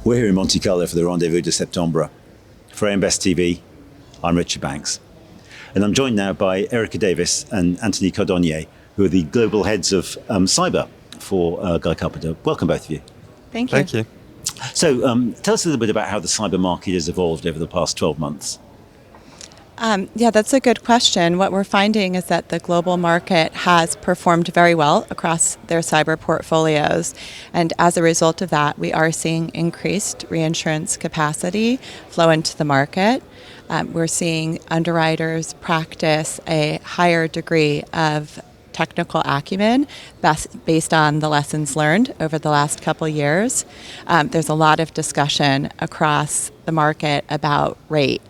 We're here in Monte Carlo for the Rendez-Vous de Septembre. For AMBest TV, I'm Richard Banks. And I'm joined now by Erica Davis and Anthony Cordonnier, who are the global heads of cyber for Guy Carpenter. Welcome, both of you. Thank you. Thank you. So tell us a little bit about how the cyber market has evolved over the past 12 months. Yeah, that's a good question. What we're finding is that the global market has performed very well across their cyber portfolios. And as a result of that, we are seeing increased reinsurance capacity flow into the market. We're seeing underwriters practice a higher degree of technical acumen based on the lessons learned over the last couple years. There's a lot of discussion across the market about rate,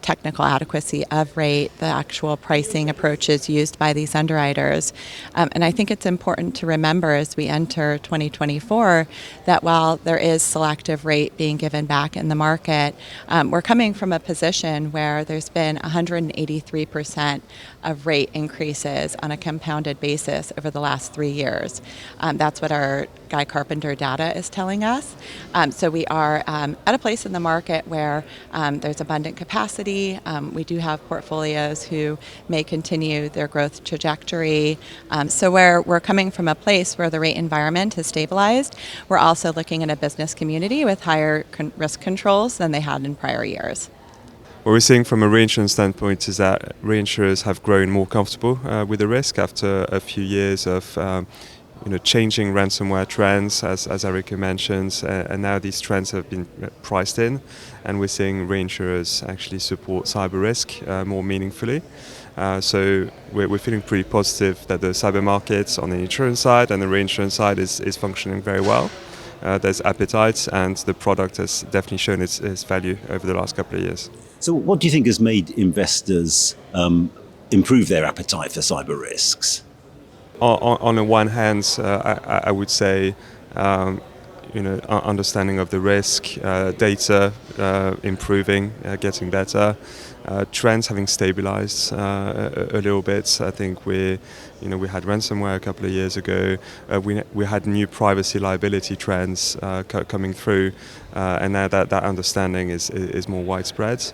technical adequacy of rate, the actual pricing approaches used by these underwriters. And I think it's important to remember as we enter 2024 that while there is selective rate being given back in the market, we're coming from a position where there's been 183% of rate increases on a compounded basis over the last 3 years. That's what our Guy Carpenter data is telling us. So we are at a place in the market where there's abundant capacity. We do have portfolios who may continue their growth trajectory. So we're coming from a place where the rate environment has stabilized. We're also looking at a business community with higher risk controls than they had in prior years. What we're seeing from a reinsurance standpoint is that reinsurers have grown more comfortable with the risk after a few years of changing ransomware trends, as Erica mentions, and now these trends have been priced in, and we're seeing reinsurers actually support cyber risk more meaningfully. So we're feeling pretty positive that the cyber market on the insurance side and the reinsurance side is functioning very well. There's appetite, and the product has definitely shown its value over the last couple of years. So what do you think has made investors improve their appetite for cyber risks? On the one hand, I would say, understanding of the risk, data improving, getting better, trends having stabilized a little bit. I think we had ransomware a couple of years ago. We had new privacy liability trends coming through, and now that understanding is more widespread.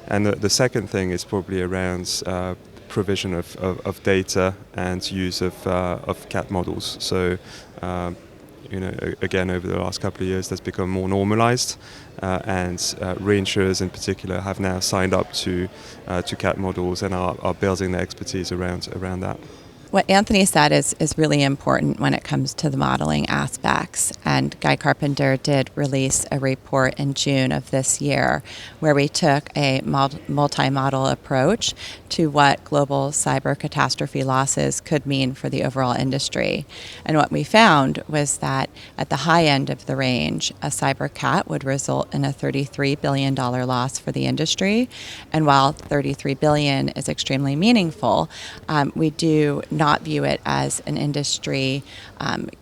And the second thing is probably around provision of data and use of CAT models. So, again, over the last couple of years, that's become more normalized, and reinsurers in particular have now signed up to CAT models and are building their expertise around that. What Anthony said is really important when it comes to the modeling aspects. And Guy Carpenter did release a report in June of this year where we took a multi-model approach to what global cyber catastrophe losses could mean for the overall industry. And what we found was that at the high end of the range, a cyber cat would result in a $33 billion loss for the industry. And while $33 billion is extremely meaningful, we do not view it as an industry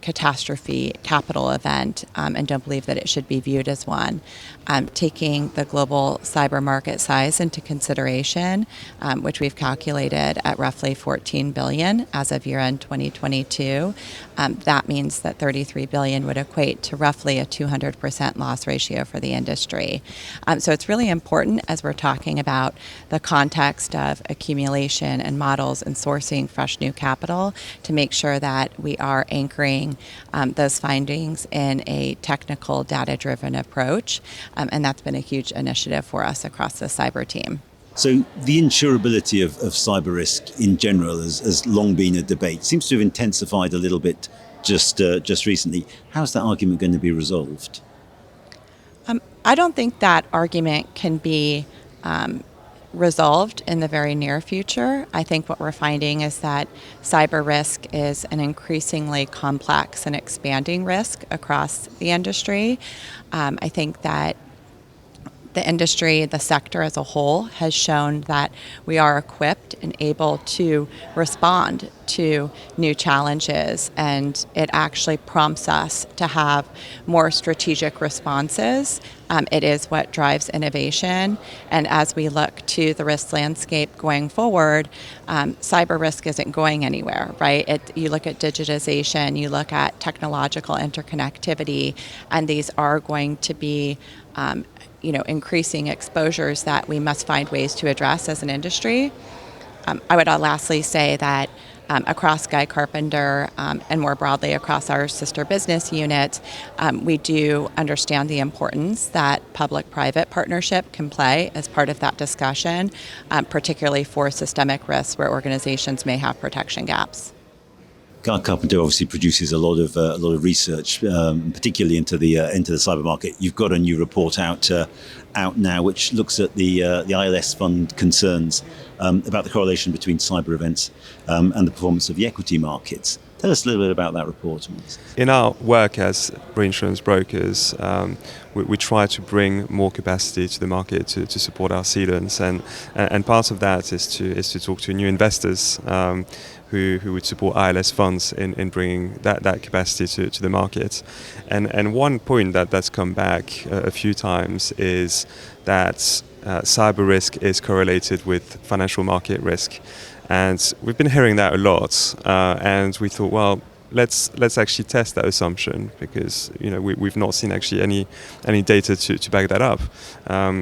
catastrophe capital event, and don't believe that it should be viewed as one. Taking the global cyber market size into consideration, which we've calculated at roughly $14 billion as of year-end 2022, that means that $33 billion would equate to roughly a 200% loss ratio for the industry. So it's really important as we're talking about the context of accumulation and models and sourcing fresh new capital to make sure that we are anchoring those findings in a technical data-driven approach. And that's been a huge initiative for us across the cyber team. So the insurability of cyber risk in general has long been a debate. Seems to have intensified a little bit just recently. How's that argument going to be resolved? I don't think that argument can be resolved in the very near future. I think what we're finding is that cyber risk is an increasingly complex and expanding risk across the industry. I think that the industry, the sector as a whole, has shown that we are equipped and able to respond to new challenges, and it actually prompts us to have more strategic responses. It is what drives innovation, and as we look to the risk landscape going forward, cyber risk isn't going anywhere, right? You look at digitization, you look at technological interconnectivity, and these are going to be increasing exposures that we must find ways to address as an industry. I would lastly say that across Guy Carpenter and more broadly across our sister business units, we do understand the importance that public-private partnership can play as part of that discussion, particularly for systemic risks where organizations may have protection gaps. Guy Carpenter obviously produces a lot of research, particularly into the cyber market. You've got a new report out now, which looks at the ILS fund concerns about the correlation between cyber events and the performance of the equity markets. Tell us a little bit about that report. In our work as reinsurance brokers, we try to bring more capacity to the market to support our cedants, and part of that is to talk to new investors who would support ILS funds in bringing that capacity to the market. And one point that's come back a few times is that cyber risk is correlated with financial market risk. And we've been hearing that a lot, and we thought, well, let's actually test that assumption, because we've not seen actually any data to back that up.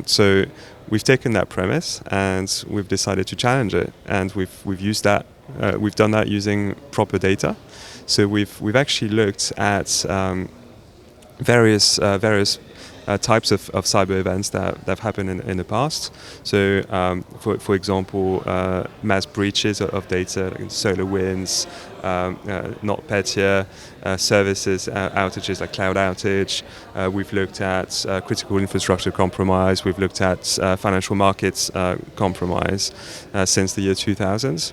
So we've taken that premise and we've decided to challenge it, and we've used that. We've done that using proper data. So we've actually looked at various types of cyber events that have happened in the past. So, for example, mass breaches of data, like solar winds, NotPetya, services outages like cloud outage. We've looked at critical infrastructure compromise. We've looked at financial markets compromise since the year 2000.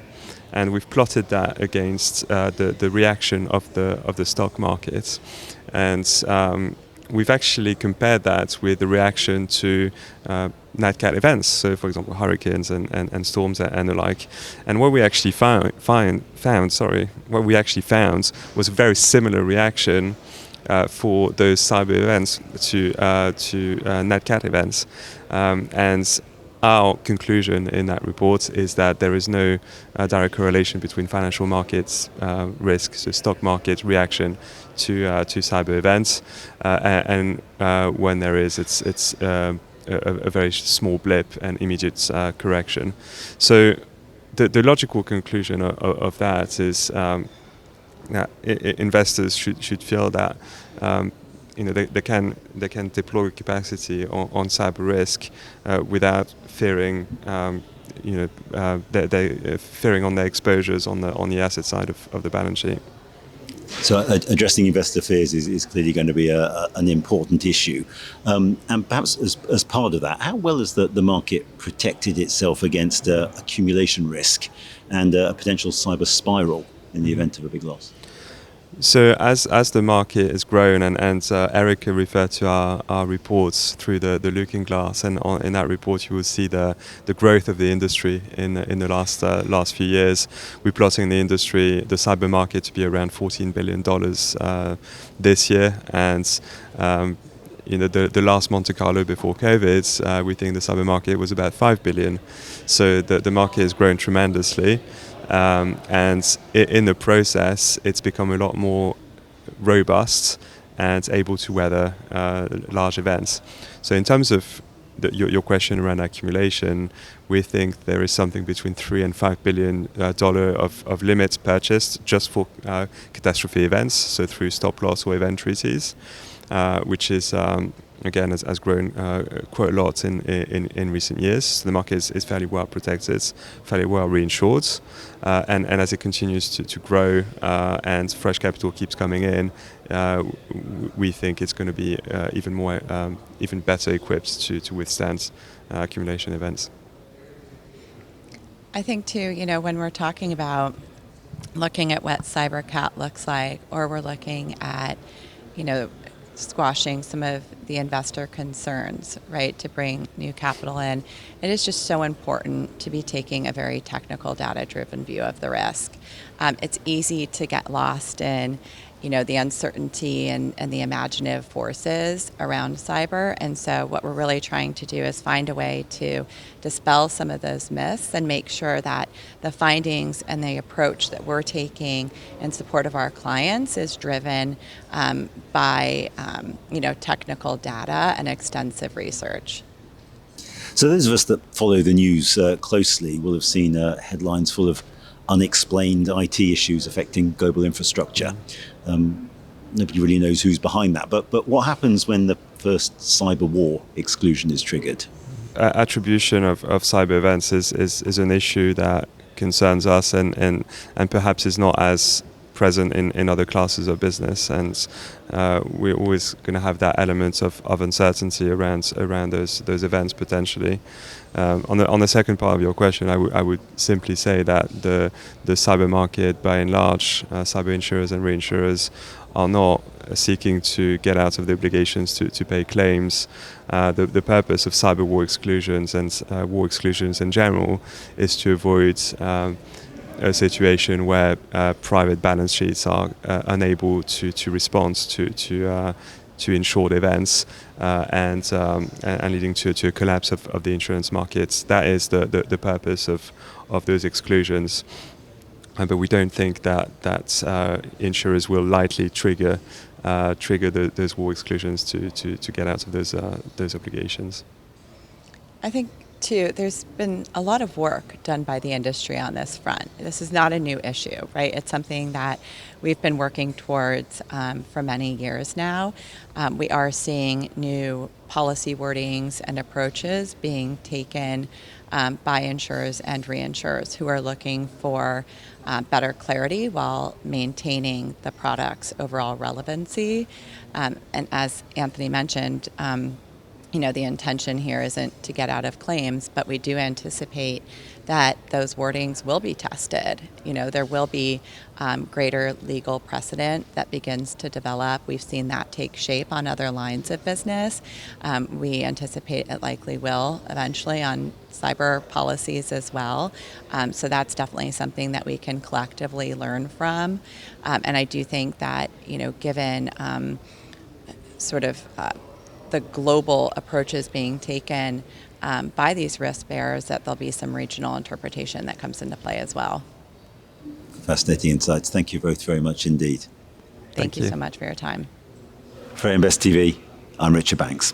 And we've plotted that against the reaction of the stock market. And we've actually compared that with the reaction to nat cat events, so for example hurricanes and storms and the like. And what we actually found was a very similar reaction for those cyber events to nat cat events. And our conclusion in that report is that there is no direct correlation between financial markets risk, so stock market reaction to cyber events, and when there is, it's a very small blip and immediate correction. So the logical conclusion of that is that investors should feel that they can deploy capacity on cyber risk without fearing they're fearing on their exposures on the asset side of the balance sheet. So addressing investor fears is clearly going to be an important issue. And perhaps as part of that, how well has the market protected itself against accumulation risk and a potential cyber spiral in the event of a big loss? So as the market has grown, and Erica referred to our reports through the looking glass, and in that report you will see the growth of the industry in the last few years. We're plotting the industry, the cyber market, to be around $14 billion this year, and the last Monte Carlo before COVID, we think the cyber market was about $5 billion. So the market has grown tremendously. And in the process, it's become a lot more robust and able to weather large events. So in terms of your question around accumulation, we think there is something between $3 and $5 billion of limits purchased just for catastrophe events, so through stop loss or event treaties, which is again has grown quite a lot in recent years. So the market is fairly well protected, fairly well reinsured, and as it continues to grow and fresh capital keeps coming in, we think it's going to be even better equipped to withstand accumulation events. I think too, when we're talking about looking at what cyber cat looks like, or we're looking at, squashing some of the investor concerns, right, to bring new capital in. It is just so important to be taking a very technical, data-driven view of the risk. It's easy to get lost in, the uncertainty and the imaginative forces around cyber. And so what we're really trying to do is find a way to dispel some of those myths and make sure that the findings and the approach that we're taking in support of our clients is driven by technical data and extensive research. So those of us that follow the news closely will have seen headlines full of unexplained IT issues affecting global infrastructure. Nobody really knows who's behind that. But what happens when the first cyber war exclusion is triggered? Attribution of cyber events is an issue that concerns us and perhaps is not as present in other classes of business, and we're always going to have that element of uncertainty around those events potentially. On the second part of your question, I would simply say that the cyber market, by and large, cyber insurers and reinsurers are not seeking to get out of the obligations to pay claims. The purpose of cyber war exclusions and war exclusions in general is to avoid a situation where private balance sheets are unable to respond to insured events and leading to a collapse of the insurance markets. That is the purpose of those exclusions. But we don't think that insurers will lightly trigger those war exclusions to get out of those obligations. I think, too, there's been a lot of work done by the industry on this front. This is not a new issue, right? It's something that we've been working towards for many years now. We are seeing new policy wordings and approaches being taken by insurers and reinsurers who are looking for better clarity while maintaining the product's overall relevancy. And as Anthony mentioned, the intention here isn't to get out of claims, but we do anticipate that those wordings will be tested. There will be greater legal precedent that begins to develop. We've seen that take shape on other lines of business. We anticipate it likely will eventually on cyber policies as well. So that's definitely something that we can collectively learn from. And I do think that, given the global approaches being taken by these risk bearers, that there'll be some regional interpretation that comes into play as well. Fascinating insights. Thank you both very much indeed. Thank you so much for your time. For Invest TV, I'm Richard Banks.